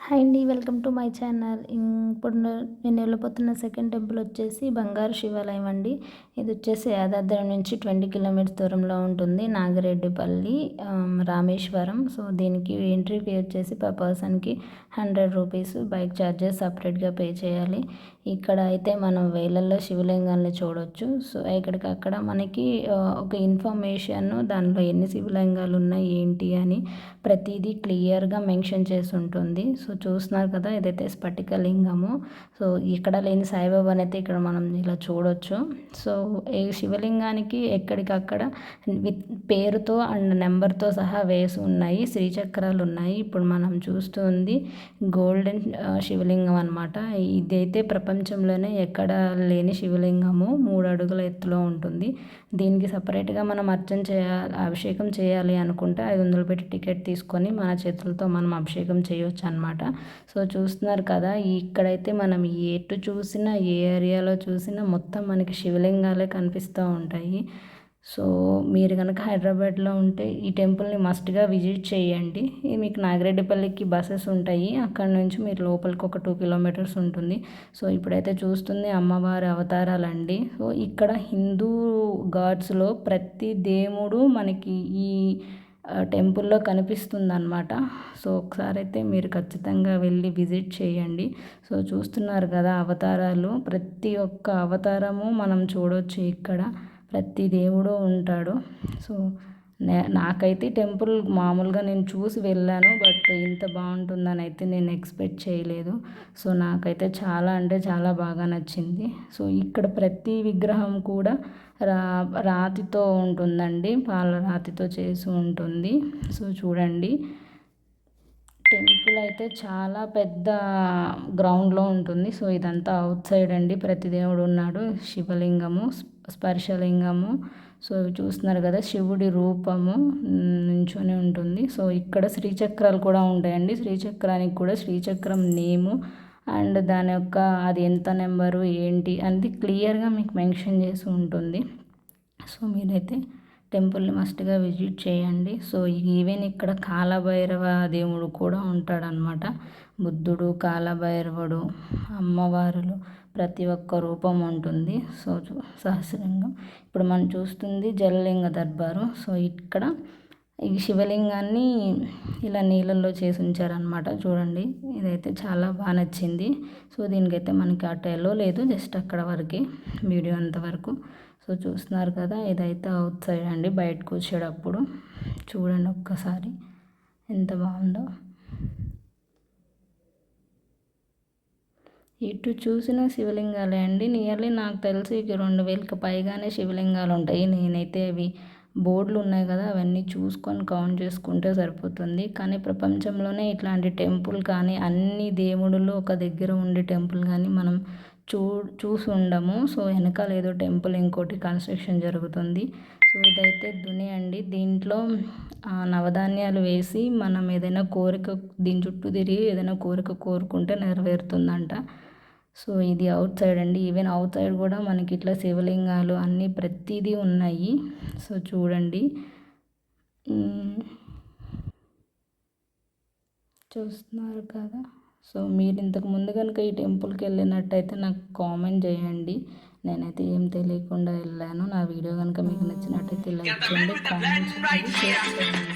Hi అండి, welcome to my channel. ఇప్పుడు నేను వెళ్ళిపోతున్న సెకండ్ టెంపుల్ వచ్చేసి బంగారు శివాలయం అండి. ఇది వచ్చేసి యాదాద్రి నుంచి 20 కిలోమీటర్స్ దూరంలో ఉంటుంది. నాగిరెడ్డిపల్లి, రామేశ్వరం. సో దీనికి ఎంట్రీ ఫీ వచ్చేసి పర్ పర్సన్కి 100 రూపీస్. బైక్ ఛార్జెస్ సపరేట్గా పే చేయాలి. ఇక్కడ అయితే మనం వేలల్లో శివలింగాన్ని చూడవచ్చు. సో ఇక్కడికి అక్కడ మనకి ఒక ఇన్ఫర్మేషన్, దానిలో ఎన్ని శివలింగాలు ఉన్నాయి ఏంటి అని ప్రతిదీ క్లియర్గా మెన్షన్ చేసి ఉంటుంది. సో చూస్తున్నారు కదా, ఇదైతే స్ఫటికలింగము. సో ఇక్కడ లేని సాయిబాబాని అయితే ఇక్కడ మనం ఇలా చూడొచ్చు. సో ఈ శివలింగానికి ఎక్కడికక్కడ విత్ పేరుతో అండ్ నెంబర్తో సహా వేసి ఉన్నాయి. శ్రీచక్రాలు ఉన్నాయి. ఇప్పుడు మనం చూస్తుంది గోల్డెన్ శివలింగం అనమాట. ఇదైతే ప్రపంచంలోనే ఎక్కడ లేని శివలింగము. 3 అడుగుల ఎత్తులో ఉంటుంది. దీనికి సపరేట్గా మనం అభిషేకం చేయాలి అనుకుంటే 500 పెట్టి టికెట్ తీసుకొని మన చేతులతో మనం అభిషేకం చేయొచ్చు అనమాట. సో చూస్తున్నారు కదా, ఇక్కడైతే మనం ఎటు చూసినా, ఏ ఏరియాలో చూసినా మొత్తం మనకి శివలింగాలే కనిపిస్తూ ఉంటాయి. సో మీరు కనుక హైదరాబాద్లో ఉంటే ఈ టెంపుల్ని మస్ట్గా విజిట్ చేయండి. మీకు నాగిరెడ్డిపల్లికి బస్సెస్ ఉంటాయి. అక్కడ నుంచి మీరు లోపలికి ఒక 2 కిలోమీటర్స్ ఉంటుంది. సో ఇప్పుడైతే చూస్తుంది అమ్మవారి అవతారాలండి. సో ఇక్కడ హిందూ గాడ్స్లో ప్రతి దేవుడు మనకి ఈ టెంపుల్లో కనిపిస్తుందన్నమాట. సో ఒకసారి అయితే మీరు ఖచ్చితంగా వెళ్ళి విజిట్ చేయండి. సో చూస్తున్నారు కదా అవతారాలు, ప్రతి ఒక్క అవతారము మనం చూడవచ్చు ఇక్కడ. ప్రతి దేవుడు ఉంటాడు. సో నాకైతే టెంపుల్ మామూలుగా నేను చూసి వెళ్ళాను, బట్ ఇంత బాగుంటుందని అయితే నేను ఎక్స్పెక్ట్ చేయలేదు. సో నాకైతే చాలా అంటే చాలా బాగా నచ్చింది. సో ఇక్కడ ప్రతి విగ్రహం కూడా రాతితో ఉంటుందండి, పాలరాతితో చేసి ఉంటుంది. సో చూడండి, టెంపుల్ అయితే చాలా పెద్ద గ్రౌండ్లో ఉంటుంది. సో ఇదంతా అవుట్ సైడ్ అండి. ప్రతి దేవుడు ఉన్నాడు. శివలింగము, స్పర్శలింగము. సో చూస్తున్నారు కదా, శివుడి రూపము నుంచొని ఉంటుంది. సో ఇక్కడ శ్రీచక్రాలు కూడా ఉంటాయండి. శ్రీచక్రానికి కూడా శ్రీచక్రం నేము అండ్ దాని యొక్క అది ఎంత నెంబరు ఏంటి అనేది క్లియర్గా మీకు మెన్షన్ చేసి ఉంటుంది. సో మీరైతే టెంపుల్ని మస్ట్గా విజిట్ చేయండి. సో ఈవెన్ ఇక్కడ కాలభైరవ దేవుడు కూడా ఉంటాడనమాట. బుద్ధుడు, కాలభైరవుడు, అమ్మవారులు ప్రతి ఒక్క రూపం ఉంటుంది. సో సహస్రలింగం. ఇప్పుడు మనం చూస్తుంది జలలింగ దర్బారు. సో ఇక్కడ ఈ శివలింగాన్ని ఇలా నీళ్ళల్లో చేసి ఉంచారనమాట. చూడండి, ఇదైతే చాలా బాగా నచ్చింది. సో దీనికైతే మనకి అటెలో లేదు, జస్ట్ అక్కడ వరకే వీడియో అంతవరకు. సో చూస్తున్నారు కదా, ఇదైతే అవుట్ సైడ్ అండి. బయటకు వచ్చేటప్పుడు చూడండి ఒక్కసారి ఎంత బాగుందో. ఇటు చూసిన శివలింగాలే అండి. నియర్లీ నాకు తెలిసి 2000కి పైగానే శివలింగాలు ఉంటాయి. నేనైతే అవి బోర్డులు ఉన్నాయి కదా, అవన్నీ చూసుకొని కౌంట్ చేసుకుంటే సరిపోతుంది. కానీ ప్రపంచంలోనే ఇట్లాంటి టెంపుల్ కానీ, అన్ని దేవుడులు ఒక దగ్గర ఉండే టెంపుల్ కానీ మనం చూసి ఉండము. సో వెనకాల ఏదో టెంపుల్ ఇంకోటి కన్స్ట్రక్షన్ జరుగుతుంది. సో ఇదైతే దుని అండి. దీంట్లో నవధాన్యాలు వేసి మనం ఏదైనా కోరిక, దీని చుట్టూ తిరిగి ఏదైనా కోరిక కోరుకుంటే నెరవేరుతుందంట. సో ఇది అవుట్ సైడ్ అండి. ఈవెన్ అవుట్ సైడ్ కూడా మనకి ఇట్లా శివలింగాలు అన్నీ ప్రతిదీ ఉన్నాయి. సో చూడండి, చూస్తున్నారు కదా. సో మీరు ఇంతకు ముందు కనుక ఈ టెంపుల్కి వెళ్ళినట్టయితే నాకు కామెంట్ చేయండి. నేనైతే ఏం తెలియకుండా వెళ్ళాను. నా వీడియో కనుక మీకు నచ్చినట్టయితే లైక్ చేయండి, కామెంట్ చేయండి, షేర్ చేయండి.